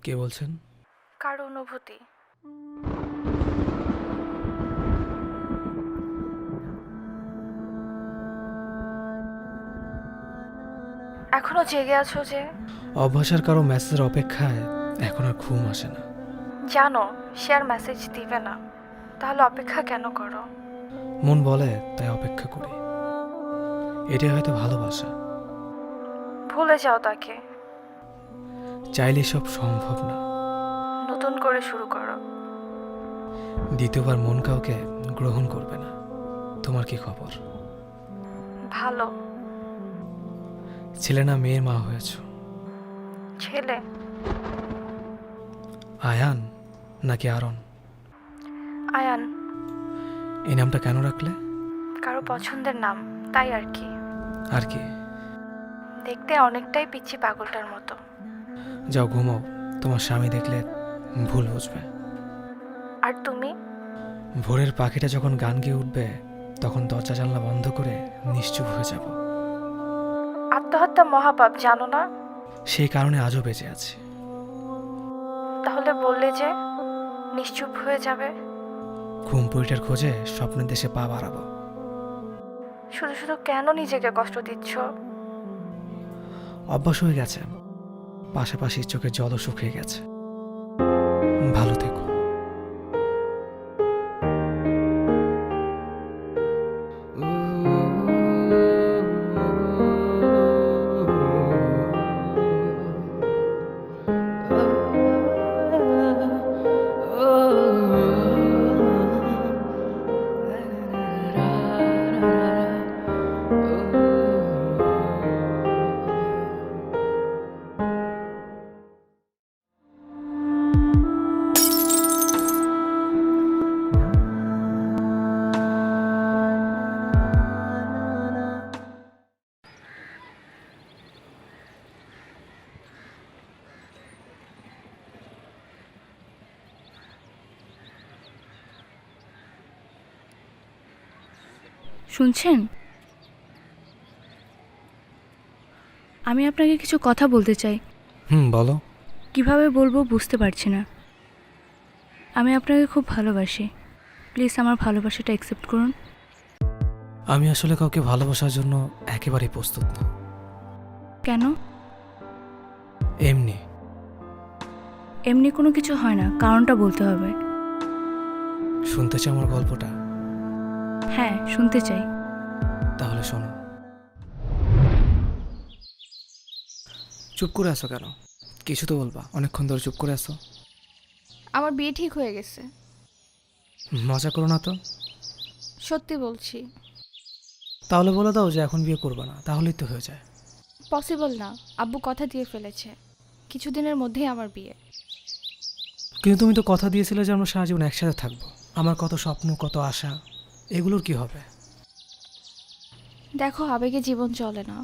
কে বলছেন? কার অনুভূতি? এখনো জেগে আছো যে? অভ্যাসের কারো মেসেজের অপেক্ষায় এখন আর ঘুম আসে না। জানো সে আর মেসেজ দিবে না, তাহলে অপেক্ষা কেন করো? মন বলে তাই অপেক্ষা করি। এটাই হয়তো ভালোবাসা। ভুলে যাও তাকে, চাইলে সব সম্ভব না। নতুন করে শুরু করো। দ্বিতীয়বার মন কাউকে গ্রহণ করবে না। তোমার কি খবর? ভালো। ছেলে না মেয়ের মা হয়েছ? ছেলে। আয়ান নাকি আরন? আয়ান। এই নামটা কেন রাখলে? কারো পছন্দের নাম, তাই আর কি। আর কি? দেখতে অনেকটাই পিচ্ছি পাগলটার মতো। যাও ঘুমাও, তোমার স্বামী দেখলে ভুল বুঝবে। আর তুমি? ভোরের পাখিটা যখন গান গেয়ে উঠবে তখন দরজা জানলা বন্ধ করে নিশ্চুপ হয়ে যাব। আত্মহত্যা মহাপাপ, জানো না? সেই কারণে আজও বেঁচে আছি। তাহলে বললে যে নিশ্চুপ হয়ে যাবে। ঘুম পরিটার খোঁজে স্বপ্নের দেশে পা বাড়াবো। শুধু শুধু কেন নিজেকে কষ্ট দিচ্ছ? অভ্যাস হয়ে গেছে, পাশাপাশি চোখের জলও শুকিয়ে গেছে। ভালো থেকো। শুনছেন? আমি আপনাকে কিছু কথা বলতে চাই। বলো। কিভাবে বলবো বুঝতে পারছি না। আমি আপনাকে খুব ভালোবাসি। প্লিজ আমার ভালোবাসাটা অ্যাকসেপ্ট করুন। আমি আসলে কাউকে ভালোবাসার জন্য একেবারেই প্রস্তুত না। কেন? এমনি। এমনি কোনো কিছু হয় না, কারণটা বলতে হবে। শুনতে চাও আমার গল্পটা? হ্যাঁ, শুনতে চাই। তাহলে শোনো। চুপ করে আছো কেন? কিছু তো বলবা, অনেকক্ষণ ধরে চুপ করে আছো। আমার বিয়ে ঠিক হয়ে গেছে। মজা করো না তো। সত্যি বলছি। তাহলে বলে দাও যে এখন বিয়ে করবে না, তাহলেই তো হয়ে যায়। পসিবল না, আব্বু কথা দিয়ে ফেলেছে, কিছুদিনের মধ্যেই আমার বিয়ে। কিন্তু তুমি তো কথা দিয়েছিলে যে আমরা সারা জীবন একসাথে থাকবো। আমার কত স্বপ্ন, কত আশা, এগুলোর কি হবে? দেখো, আবেগে জীবন চলে না।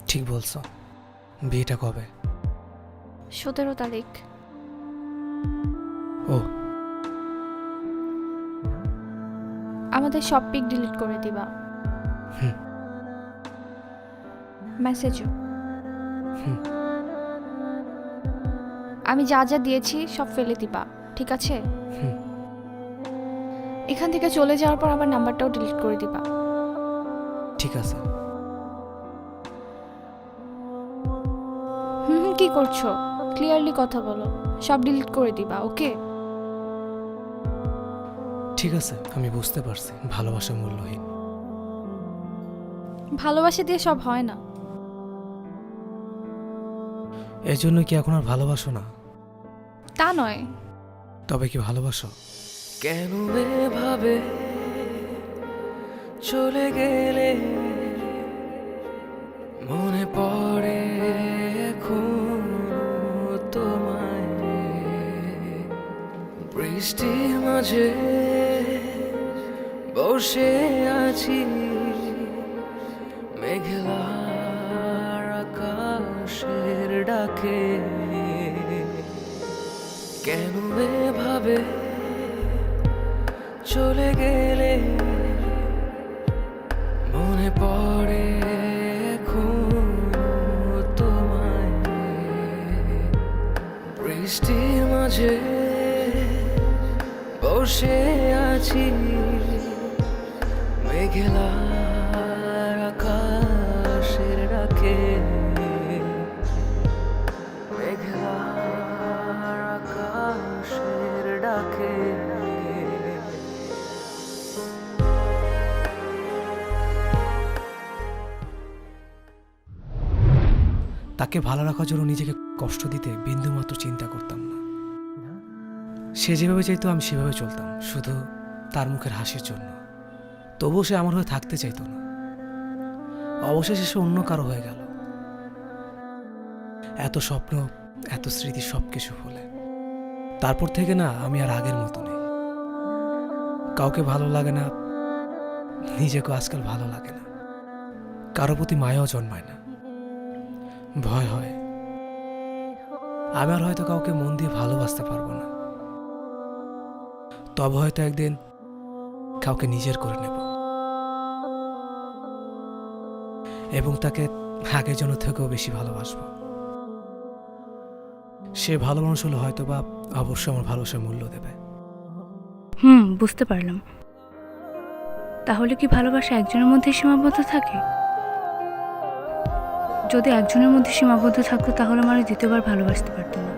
ঠিক বলছো। বিয়েটা কবে? 17 তারিখ। ও, আমাদের সব পিক ডিলিট করে দিবা। হুম। মেসেজও। হুম। আমি যা যা দিয়েছি সব ফেলে দিবা, ঠিক আছে? হুম। এখান থেকে চলে যাওয়ার পর আমার নাম্বারটাও ডিলিট করে দিবা। ঠিক আছে। কি করছো? ক্লিয়ারলি কথা বলো। সব ডিলিট করে দিবা, ওকে? ঠিক আছে, আমি বুঝতে পারছি ভালোবাসা মূল্যহীন। ভালোবাসা দিয়ে সব হয় না। এর জন্য কি এখন আর ভালোবাসো না? তা নয়। তবে কি ভালোবাসো? কেন এভাবে চলে গেলে মনে পড়ে এখনো তোমায়। বৃষ্টির মাঝে বসে আছি মেঘলার আকাশের ডাকে। কেন এভাবে চলে গেলে মনে পড়ে এখনো বৃষ্টির মাঝে বসে আছি, মেঘলা আকাশের ডাকে, মেঘলা আকাশের ডাকে। তাকে ভালো রাখার জন্য নিজেকে কষ্ট দিতে বিন্দুমাত্র চিন্তা করতাম না। সে যেভাবে চাইতো আমি সেভাবে চলতাম, শুধু তার মুখের হাসির জন্য। তবুও সে আমার হয়ে থাকতে চাইতো না। অবশেষে সে অন্য কারো হয়ে গেল। এত স্বপ্ন, এত স্মৃতি, সবকিছু ভুলে। তারপর থেকে না আমি আর আগের মতো নেই। কাউকে ভালো লাগে না, নিজেকে আজকাল ভালো লাগে না। কারো প্রতি মায়াও জন্মায় না, ভয় হয়। আমি আর হয়তো কাউকে মন দিয়ে ভালোবাসতে পারবো না। তবে হয়তো একদিন কাউকে নিজের করে নেব এবং তাকে আগের জন্য থেকেও বেশি ভালোবাসবো। সে ভালো মানুষ হলে হয়তো বা অবশ্যই আমার ভালোবাসার মূল্য দেবে। বুঝতে পারলাম। তাহলে কি ভালোবাসা একজনের মধ্যে সীমাবদ্ধ থাকে? যদি একজনের মধ্যে সীমাবদ্ধ থাকতো তাহলে আমার দ্বিতীয়বার ভালোবাসতে পারতো না।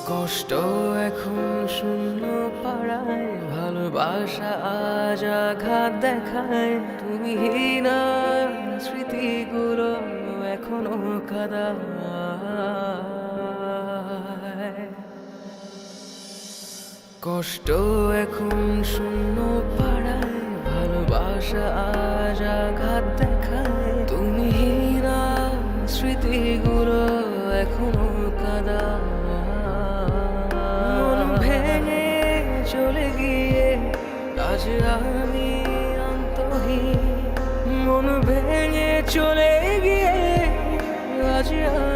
কষ্ট এখন শূন্য পাড়ায়, ভালোবাসা আজ আঘাত দেখায়। তুমি না স্মৃতিগুলো এখনো কাদায়। কষ্ট এখন শূন্য পাড়ায়, ভালোবাসা আজ আঘাত দেখায়। তুমি না স্মৃতিগুলো এখনো কাদায়। মন ভেঙে চলে গিয়ে আজ আমি অন্তহীন। মন ভেঙে চলে গিয়ে আজ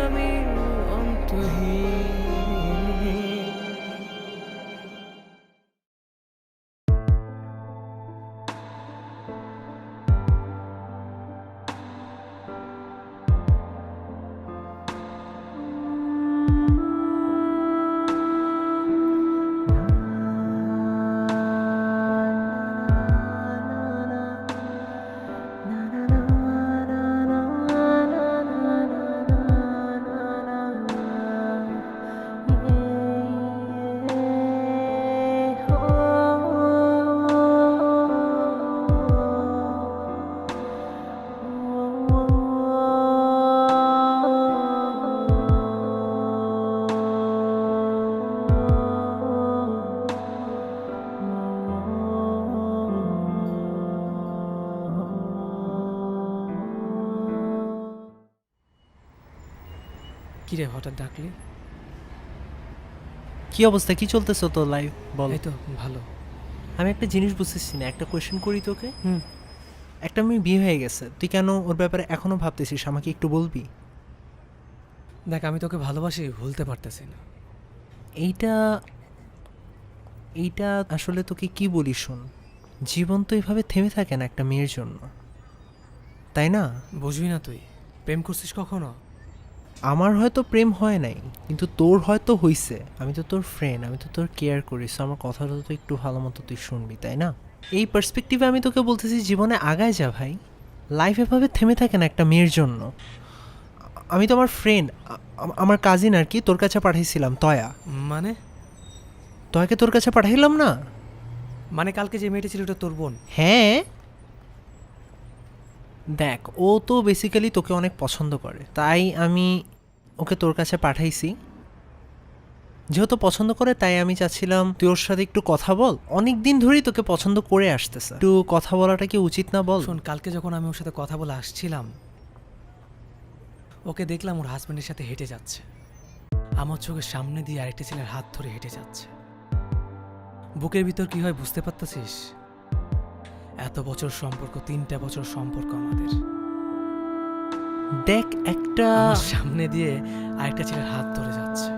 আমি অন্তহীন। কিরে হঠাৎ ডাকলি? কি অবস্থা, কি চলতেছে তোর লাইফ বল? এই তো ভালো। আমি একটা জিনিস বুঝতেছি না, একটা কোয়েশ্চেন করি তোকে। হুম। একটা মেয়ে বিয়ে হয়ে গেছে, তুই কেন ওর ব্যাপারে এখনো ভাবতেছিস? আমাকে একটু বলবি? দেখ, আমি তোকে ভালোবাসি, ভুলতে পারতেছি না। এইটা এইটা আসলে তোকে কি বলি শোন, জীবন তো এভাবে থেমে থাকে না একটা মেয়ের জন্য, তাই না? বুঝবি না তুই? প্রেম করছিস কখনো? আমার হয়তো প্রেম হয় নাই, কিন্তু তোর হয়তো হইছে। আমি তো তোর ফ্রেন্ড, আমি তো তোর কেয়ার করি, সো আমার কথাটা তো একটু ভালো মতো তুই শুনবি, তাই না? এই পার্সপেক্টিভে আমি তোকে বলতেছি, জীবনে আগায় যা ভাই। লাইফ এভাবে থেমে থাকে না একটা মেয়ের জন্য। আমি তো আমার ফ্রেন্ড, আমার কাজিন আর কি, তোর কাছে পাঠাইছিলাম তয়া। মানে? তয়াকে তোর কাছে পাঠাইলাম না? মানে কালকে যে মেয়েটা ছিল ওটা তোর বোন? হ্যাঁ, দেখ ও তো বেসিক্যালি তোকে অনেক পছন্দ করে, তাই আমি ওকে তোর কাছে পাঠাইছি। যেহেতু পছন্দ করে তাই আমি চাচ্ছিলাম তুই ওর সাথে একটু কথা বল। অনেক দিন ধরেই তোকে পছন্দ করে আসতেছে, একটু কথা বলাটা কি উচিত না বল? শোন, কালকে যখন আমি ওর সাথে কথা বলে আসছিলাম, ওকে দেখলাম ওর হাজব্যান্ডের সাথে হেঁটে যাচ্ছে। আমার চোখের সামনে দিয়ে আরেকটা ছেলের হাত ধরে হেঁটে যাচ্ছে। বুকের ভিতর কি হয় বুঝতে পারতেছিস? এত বছর সম্পর্ক, 3টা বছর সম্পর্ক আমাদের। দেখ একটা আমার সামনে দিয়ে আরেকটা ছেলের হাত ধরে যাচ্ছে।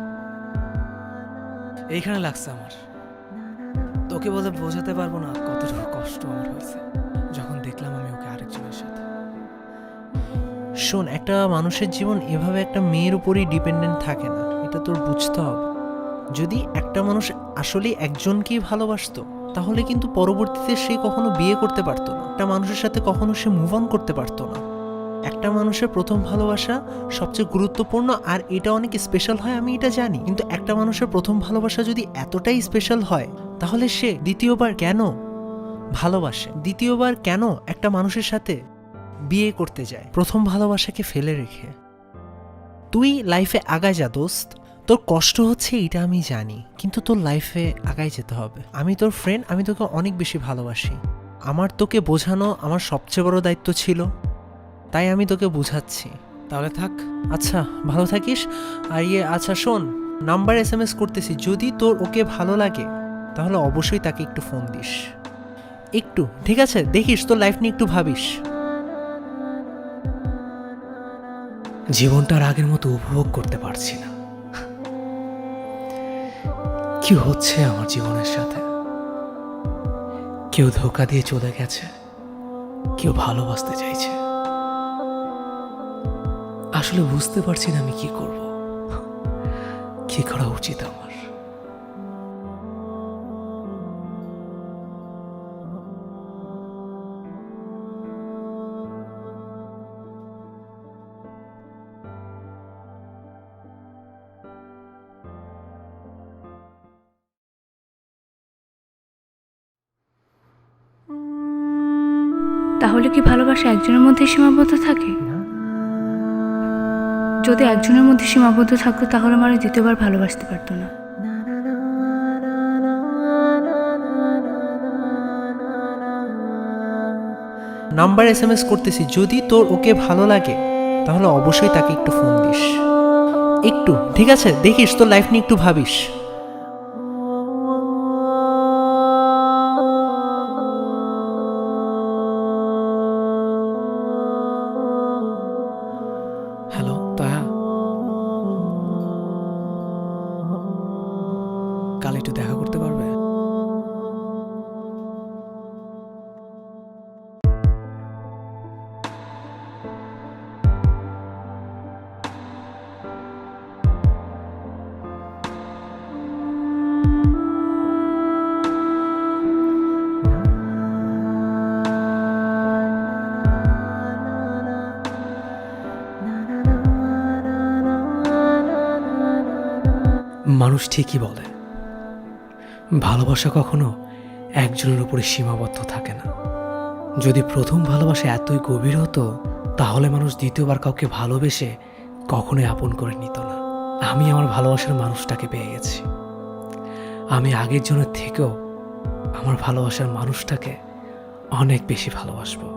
এইখানে লাগছে আমার। তোকে বলে বোঝাতে পারবো না কতটুকু কষ্ট আমার হয়েছে যখন দেখলাম শোন, একটা মানুষের জীবন এভাবে একটা মেয়ের উপরেই ডিপেন্ডেন্ট থাকে না, এটা তোর বুঝতে হবে। যদি একটা মানুষ আসলে একজনকেই ভালোবাসতো তাহলে কিন্তু পরবর্তীতে সে কখনো বিয়ে করতে পারতো না, একটা মানুষের সাথে কখনো সে মুভ অন করতে পারতো না। একটা মানুষের প্রথম ভালোবাসা সবচেয়ে গুরুত্বপূর্ণ, আর এটা অনেক স্পেশাল হয়, আমি এটা জানি। কিন্তু একটা মানুষের প্রথম ভালোবাসা যদি এতটাই স্পেশাল হয় তাহলে সে দ্বিতীয়বার কেন ভালোবাসে, দ্বিতীয়বার কেন একটা মানুষের সাথে বিয়ে করতে যায় প্রথম ভালোবাসাকে ফেলে রেখে? তুই লাইফে আগায় যা দোস্ত, তোর কষ্ট হচ্ছে এটা আমি জানি, কিন্তু তোর লাইফে আগায় যেতে হবে। আমি তোর ফ্রেন্ড, আমি তোকে অনেক বেশি ভালোবাসি। আমার তোকে বোঝানো আমার সবচেয়ে বড় দায়িত্ব ছিল, তাই আমি তোকে বুঝাচ্ছি। তাহলে থাক। আচ্ছা, ভালো থাকিস। আর আচ্ছা শোন, নাম্বার SMS করতেছি, যদি তোর ওকে ভালো লাগে তাহলে অবশ্যই তাকে একটু ফোন দিস, একটু, ঠিক আছে? দেখিস তোর লাইফ নিয়ে একটু ভাবিস। জীবনটা আর আগের মতো উপভোগ করতে পারছি না। কি হচ্ছে আমার জীবনের সাথে? কেউ ধোঁকা দিয়ে চলে গেছে, কেউ ভালোবাসতে চাইছে। আসলে বুঝতে পারছি না আমি কি করব, কি করা উচিত আমার। তাহলে কি ভালোবাসা একজনের মধ্যে সীমাবদ্ধ থাকে? যদি একজনের মধ্যে সীমাবদ্ধ থাকতো তাহলে মানুষ দ্বিতীয়বার ভালোবাসতে পারতো না। নাম্বার SMS করতেছি, যদি তোর ওকে ভালো লাগে তাহলে অবশ্যই তাকে একটু ফোন দিস, একটু, ঠিক আছে? দেখিস তোর লাইফ নিয়ে একটু ভাবিস। হ্যালো তায়া, কাল একটু দেখা করতে পারবে? মানুষ ঠিকই বলে, ভালোবাসা কখনো একজনের উপরে সীমাবদ্ধ থাকে না। যদি প্রথম ভালোবাসা এতই গভীর হতো তাহলে মানুষ দ্বিতীয়বার কাউকে ভালোবেসে কখনোই আপন করে নিত না। আমি আমার ভালোবাসার মানুষটাকে পেয়ে গেছি। আমি আগের জনের থেকেও আমার ভালোবাসার মানুষটাকে অনেক বেশি ভালোবাসবো।